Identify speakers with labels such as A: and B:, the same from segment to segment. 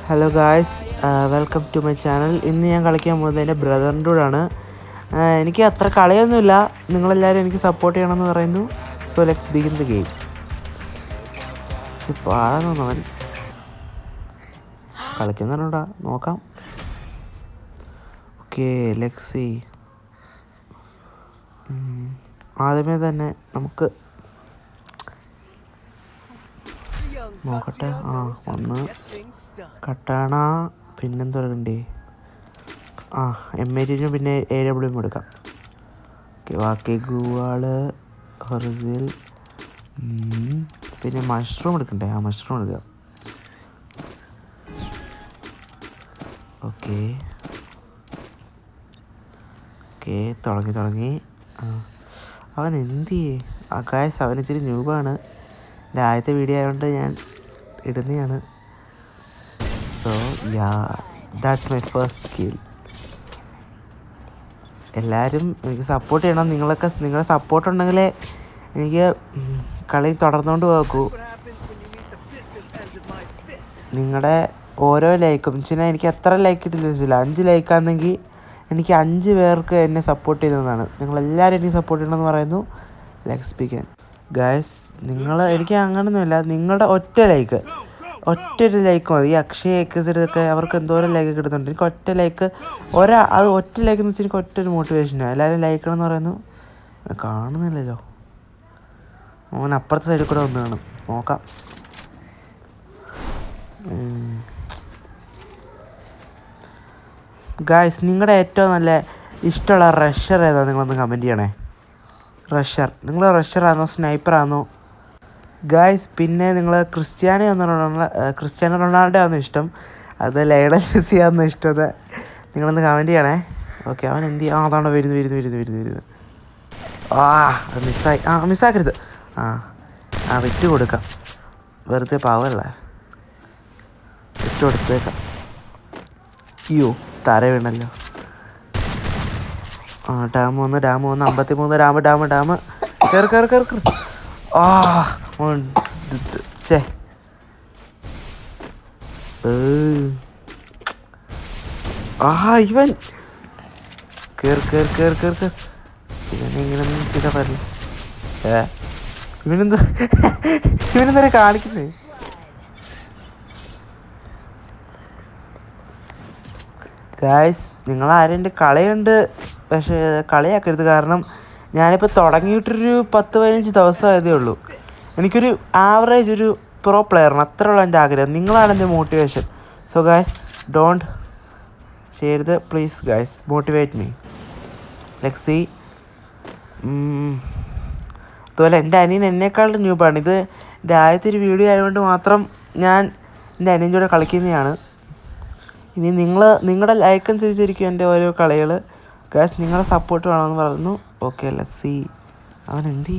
A: Hello guys, welcome to my channel. ഇന്ന് ഞാൻ കളിക്കാൻ പോകുന്നത് എൻ്റെ ബ്രദറിൻ്റെ കൂടാണ്. എനിക്ക് അത്ര കളിയൊന്നുമില്ല, നിങ്ങളെല്ലാവരും എനിക്ക് സപ്പോർട്ട് ചെയ്യണമെന്ന് പറയുന്നു. So let's begin the game. പാടാൻ കളിക്കുന്നുണ്ടാ നോക്കാം. Okay, let's see. ആദ്യമേ തന്നെ നമുക്ക് നോക്കട്ടെ. ഒന്ന് കട്ടാണ, പിന്നെന്താ എടുക്കണ്ടേ? M18 പിന്നെ AW എടുക്കാം. ഓക്കെ, ബാക്കി ഗൂവാള്, ഹൊറിസിൽ, പിന്നെ മഷ്റൂം എടുക്കണ്ടേ? മഷ്റൂം എടുക്കാം. ഓക്കെ ഓക്കെ, തുടങ്ങി. അവൻ എന്ത് ചെയ്യേ? ഗായ്സ്, അവൻ ഇച്ചിരി ന്യൂബാണ്. എൻ്റെ ആദ്യത്തെ വീഡിയോ ആയതുകൊണ്ട് ഞാൻ ഇടുന്നതാണ്. So that's my first kill. എല്ലാവരും എനിക്ക് സപ്പോർട്ട് ചെയ്യണം. നിങ്ങളുടെ സപ്പോർട്ട് ഉണ്ടെങ്കിലേ എനിക്ക് കളി തുടർന്നുകൊണ്ട് പോകൂ. നിങ്ങളുടെ ഓരോ ലൈക്കും എനിക്ക് എത്ര ലൈക്ക് ഇട്ടില്ല, 5 ലൈക്കാണെങ്കിൽ എനിക്ക് 5 പേർക്ക് എന്നെ സപ്പോർട്ട് ചെയ്യുന്നതാണ്. നിങ്ങളെല്ലാവരും എനിക്ക് സപ്പോർട്ട് ചെയ്യണമെന്ന് പറയുന്നു. Let's begin. ഗായ്സ്, എനിക്ക് അങ്ങനെയൊന്നുമില്ല. നിങ്ങളുടെ ഒറ്റൊരു ലൈക്ക് മതി. അക്ഷയ് ഒക്കെ അവർക്ക് എന്തോരം ലൈക്ക് കിട്ടുന്നുണ്ട്. എനിക്ക് ഒറ്റ ലൈക്ക് ഒറ്റ ലൈക്ക് എന്ന് വെച്ചാൽ എനിക്ക് ഒറ്റൊരു മോട്ടിവേഷനാണ്. എല്ലാവരും ലൈക്കണമെന്ന് പറയുന്നു. കാണുന്നില്ലല്ലോ, അവൻ അപ്പുറത്തെ സൈഡിൽ കൂടെ ഒന്ന് കാണും. നോക്കാം. ഗായ്സ്, നിങ്ങളുടെ ഏറ്റവും നല്ല ഇഷ്ടമുള്ള റഷർ ഏതാണ്? നിങ്ങളൊന്ന് കമൻറ്റ് ചെയ്യണേ. നിങ്ങൾ റഷറാണോ സ്നൈപ്പറാണോ? ഗായ്സ്, പിന്നെ നിങ്ങൾ ക്രിസ്ത്യാനോ റൊണാൾഡോ ആണോ ഇഷ്ടം, അത് ലയണൽ മെസ്സി ആണോ ഇഷ്ടം? നിങ്ങളൊന്ന് കമൻറ്റ് ചെയ്യണേ. ഓക്കെ, അവൻ എന്ത് ചെയ്യാം? അതാണോ വരുന്നു. അത് മിസ്സാക്കരുത്. വിറ്റ് കൊടുക്കാം. വെറുതെ പാവല്ല, വിറ്റ് കൊടുത്തേക്കാം. അയ്യോ, തര വീണല്ലോ. Dam 53 dam. കേറ്. ചേ, ഇവൻ കേറ്. ഇവനെങ്ങനെയൊന്നും ചെയ്താൽ പറഞ്ഞു. ഇവനെന്താ കാണിക്കുന്നേ? ഗായ്സ്, നിങ്ങളാരും എൻ്റെ കളിയുണ്ട്, പക്ഷേ കളിയാക്കരുത്. കാരണം ഞാനിപ്പോൾ തുടങ്ങിയിട്ടൊരു 10-15 ദിവസമായതേ ഉള്ളൂ. എനിക്കൊരു ആവറേജ് ഒരു പ്രോ പ്ലെയറാണ്, അത്രയുള്ള എൻ്റെ ആഗ്രഹം. നിങ്ങളാണ് എൻ്റെ മോട്ടിവേഷൻ. സോ ഗായ്സ്, ഡോണ്ട് ചെയ്യരുത് please. Guys, motivate me. Let's see. അതുപോലെ എൻ്റെ അനിയൻ എന്നെക്കാളും ന്യൂബാണ്. ഇത് എൻ്റെ ആദ്യത്തെ ഒരു വീഡിയോ ആയതുകൊണ്ട് മാത്രം ഞാൻ എൻ്റെ അനിയൻ്റെ കൂടെ കളിക്കുന്നതാണ്. ഇനി നിങ്ങളുടെ ലൈക്ക് അനുസരിച്ചിരിക്കും എൻ്റെ ഓരോ കളികൾ. ഗായ്സ്, നിങ്ങളുടെ സപ്പോർട്ട് വേണമെന്ന് പറയുന്നു. Okay, let's see. അവൻ എന്തി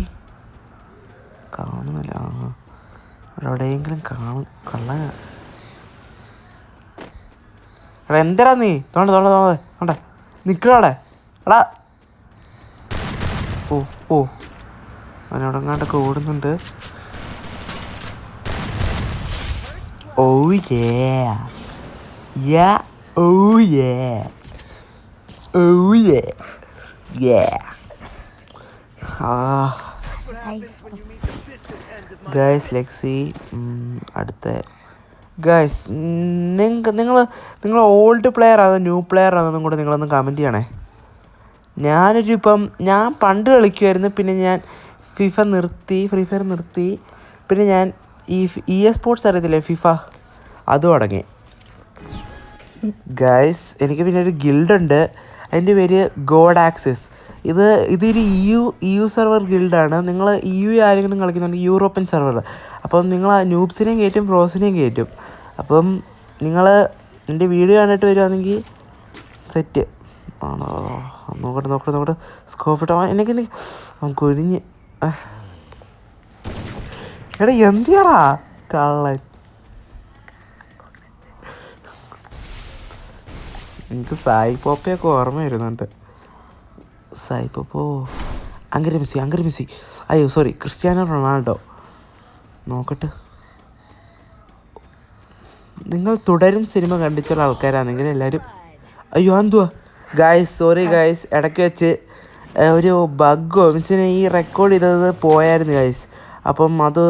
A: കാണുന്നില്ല. എവിടെയെങ്കിലും കാണും. കള്ളന എന്തരാ നീ? തോണ്ട നിൽക്കണവിടെ. എടാ, ഓ അവനവിടെ എങ്ങാണ്ടൊക്കെ ഓടുന്നുണ്ട്. ഓ ഗായ്സ്, ലെറ്റ്സ് സീ. അടുത്ത ഗായ്സ്, നിങ്ങൾ ഓൾഡ് പ്ലെയർ ആണോ ന്യൂ പ്ലെയർ ആണെന്നും കൂടെ നിങ്ങളൊന്ന് കമൻറ്റ് ചെയ്യണേ. ഞാൻ പണ്ട് കളിക്കുമായിരുന്നു, പിന്നെ ഞാൻ ഫ്രീ ഫയർ നിർത്തി. പിന്നെ ഞാൻ ഈ EA സ്പോർട്സ് അറിയത്തില്ലേ, ഫിഫ, അത് തുടങ്ങി. ഗായ്സ്, എനിക്ക് പിന്നെ ഒരു ഗിൽഡുണ്ട്, അതിൻ്റെ പേര് ഗോഡ് ആക്സിസ്. ഇതൊരു EU സെർവർ ഗിൽഡാണ്. നിങ്ങൾ EU ആരെങ്കിലും കളിക്കുന്നുണ്ട്, യൂറോപ്യൻ സെർവർ. അപ്പം നിങ്ങൾ ന്യൂബ്സിനെയും കയറ്റും, പ്രോസിനെയും കയറ്റും. അപ്പം നിങ്ങൾ എൻ്റെ വീഡിയോ കണ്ടിട്ട് വരുവാണെങ്കിൽ സെറ്റ് ആണോ? നോക്കട്ടെ. സ്കോപ്പ് എനിക്ക് അവൻ കുരിഞ്ഞ്. എടാ, എന്തിയാടാ കള്ളൻ? എനിക്ക് സായി പോപ്പയൊക്കെ ഓർമ്മ വരുന്നുണ്ട്. സായി പോപ്പോ, അങ്ങനെ മെസ്സി. അയ്യോ സോറി, ക്രിസ്ത്യാനോ റൊണാൾഡോ. നോക്കട്ടെ, നിങ്ങൾ തുടരും സിനിമ കണ്ടിട്ടുള്ള ആൾക്കാരാണെങ്കിൽ എല്ലാവരും അയ്യോ എന്തുവാ ഗായ്സ് സോറി ഗായ്സ് ഇടയ്ക്ക് വെച്ച് ഒരു ബഗ്ഗോ മീൻസിന് ഈ റെക്കോർഡ് ചെയ്തത് പോയായിരുന്നു ഗായ്സ്. അപ്പം അത്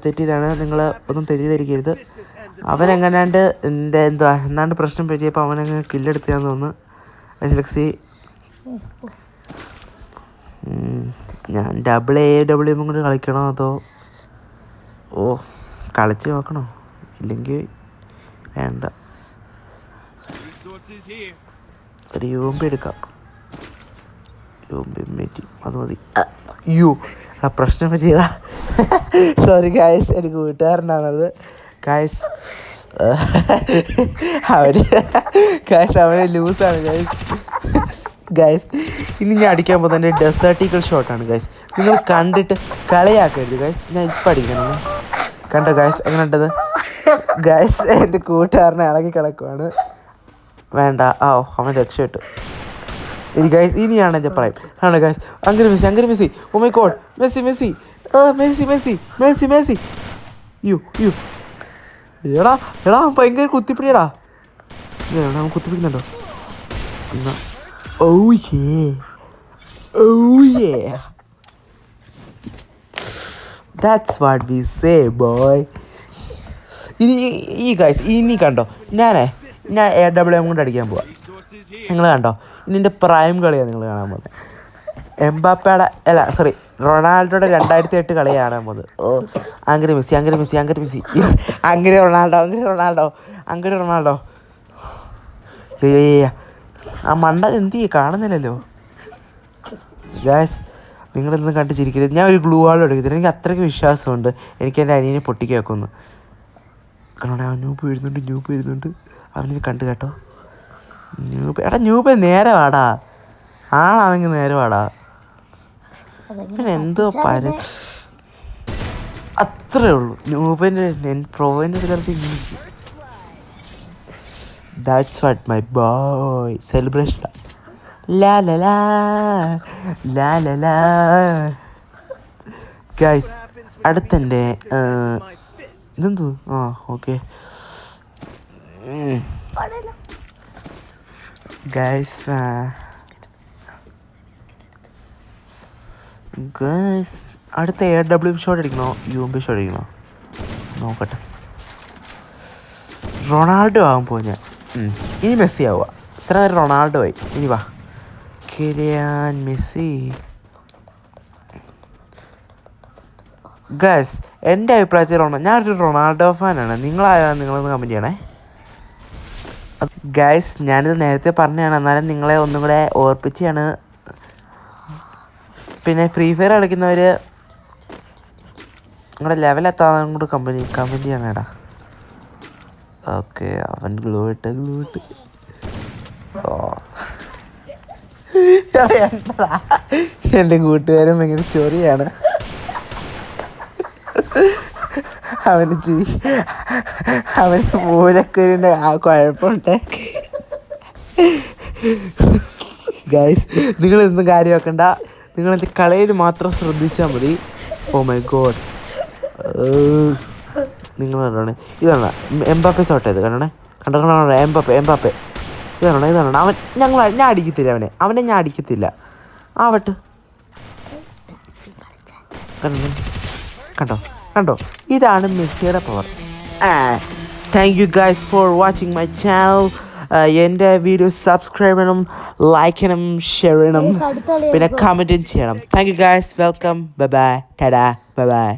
A: തെറ്റിയതാണ്, നിങ്ങൾ ഒന്നും തെറ്റിദ്ധരിക്കരുത്. അവനെങ്ങനാണ്ട് എന്നാണ്ട് പ്രശ്നം പറ്റിയപ്പോൾ അവനങ്ങനെ കില്ലെടുത്താന്ന് തോന്നുന്നു. ലക്സി ഞാൻ AW കൊണ്ട് കളിക്കണോ അതോ കളിച്ച് നോക്കണോ? ഇല്ലെങ്കിൽ വേണ്ട, ഒരു യൂമ്പി എടുക്കാം. അത് മതി. പ്രശ്നം പറ്റിയതാ. സോറി ഗായ്സ്, എനിക്ക് വീട്ടുകാരനാണത് ഗായ്സ്. അവന് ലൂസാണ് ഗായ്സ്. ഇനി ഞാൻ അടിക്കാൻ പോകുന്നത് ഡെസേർട്ടിക്കൽ ഷോട്ടാണ് ഗായ്സ്. നിങ്ങൾ കണ്ടിട്ട് കളിയാക്കരുത് ഗായ്സ്. ഞാൻ ഇപ്പം അടിക്കണം. കണ്ടോ ഗായ്സ് എങ്ങനെ ഉണ്ടത് ഗായ്സ്? എൻ്റെ കൂട്ടുകാരനെ ഇളകി കിടക്കുവാണ്. വേണ്ട, അവൻ രക്ഷപ്പെട്ടു. ഇനി ഗായ്സ് ഇനിയാണ് എൻ്റെ പറയും. ആണ് ഗായ്സ്, അങ്ങനെ Messi oh my god, Messi you എടാ ഭയങ്കര കുത്തിപ്പിടിയടാ. അവൻ കുത്തിപ്പിടിക്കുന്നുണ്ടോ? That's what we say boy. ഇനി കണ്ടോ, ഞാൻ AW കൊണ്ട് അടിക്കാൻ പോവാ. നിങ്ങൾ കണ്ടോ, ഇനി എൻ്റെ പ്രൈം കളിയാണ് നിങ്ങൾ കാണാൻ പോകുന്നത്. എംബാപ്പയുടെ റൊണാൾഡോയുടെ 2008 കളിയാണ് കാണാൻ പോകുന്നത്. അങ്ങനെ മെസ്സി അങ്ങനെ റൊണാൾഡോ ആ മണ്ട എന്ത് കാണുന്നില്ലല്ലോ ഗായ്സ്. നിങ്ങളിന്ന് കണ്ട് ചിരിക്കരുത്. ഞാൻ ഒരു ഗ്ലൂ വാളും എടുക്കത്തില്ല, എനിക്ക് അത്രയ്ക്ക് വിശ്വാസമുണ്ട്. എനിക്ക് എൻ്റെ അനിയനെ പൊട്ടിക്ക് വെക്കുന്നു. കാരണം അവൻ ന്യൂപ്പ് വരുന്നുണ്ട്. അവനിത് കണ്ടു കേട്ടോ. ന്യൂപ്പ് നേരെ വാടാ, ആളാണെങ്കിൽ നേരെ വാടാ. പിന്നെ എന്തോ അത്രേ ഉള്ളൂ. ന്യൂപ്പിൻ്റെ പ്രോവിൻ്റെ അടുത്ത് That's what my boy celebration. La la la la la la guys. അടുത്തൻ്റെ ഇതെന്തു ഓക്കെ ഗൈസ്. അടുത്ത AW ഷോട്ട് അടിക്കണോ UMP ഷോട്ട് അടിക്കണോ നോക്കട്ടെ. റൊണാൾഡോ ആകുമ്പോൾ ഞാൻ ഇനി മെസ്സി ആവുക. ഇത്ര നേരം റൊണാൾഡോ ആയി. ഇനി വാ കിലിയാൻ മെസ്സി. ഗൈസ് എൻ്റെ അഭിപ്രായത്തിൽ ഞാനൊരു റൊണാൾഡോ ഫാനാണ്. നിങ്ങളൊന്ന് കമൻറ്റ് ചെയ്യണേ ഗൈസ്. ഞാനിത് നേരത്തെ പറഞ്ഞതാണ്, എന്നാലും നിങ്ങളെ ഒന്നും കൂടെ ഓർപ്പിച്ചാണ്. പിന്നെ ഫ്രീ ഫയർ കളിക്കുന്നവർ നിങ്ങളുടെ ലെവലെത്താൻ കൂടെ കമൻറ്റ് ചെയ്യണേടാ. ഓക്കെ, അവൻ ഗ്ലൂ ഇട്ട് എൻ്റെ കൂട്ടുകാരൻ ഭയങ്കര ചൊറിയാണ്. അവന് മൂലക്കുരിൻ്റെ കുഴപ്പമുണ്ട് ഗൈസ്. നിങ്ങളിതൊന്നും കാര്യം വെക്കണ്ട, നിങ്ങളെൻ്റെ കളിയിൽ മാത്രം ശ്രദ്ധിച്ചാൽ മതി. ഓ മൈ ഗോഡ്, നിങ്ങൾ കണ്ടോണേ. ഇതാണ് എംബാപ്പെ ഷോട്ട് ചെയ്ത് കണ്ടോണേ. കണ്ടോ എംബാപ്പെ ഇതാണ് അവൻ. ഞാൻ അടിക്കത്തില്ല അവനെ ഞാൻ അടിക്കത്തില്ല. ആവട്ടെ. കണ്ടോ ഇതാണ് മെസ്സിയുടെ power. Thank you guys for watching my channel. എൻ്റെ വീഡിയോ സബ്സ്ക്രൈബ് ചെയ്യണം, ലൈക്ക് ചെയ്യണം, ഷെയർ ചെയ്യണം, പിന്നെ കമൻറ്റും ചെയ്യണം. Thank you guys. Welcome. Bye bye. Tata. Bye bye.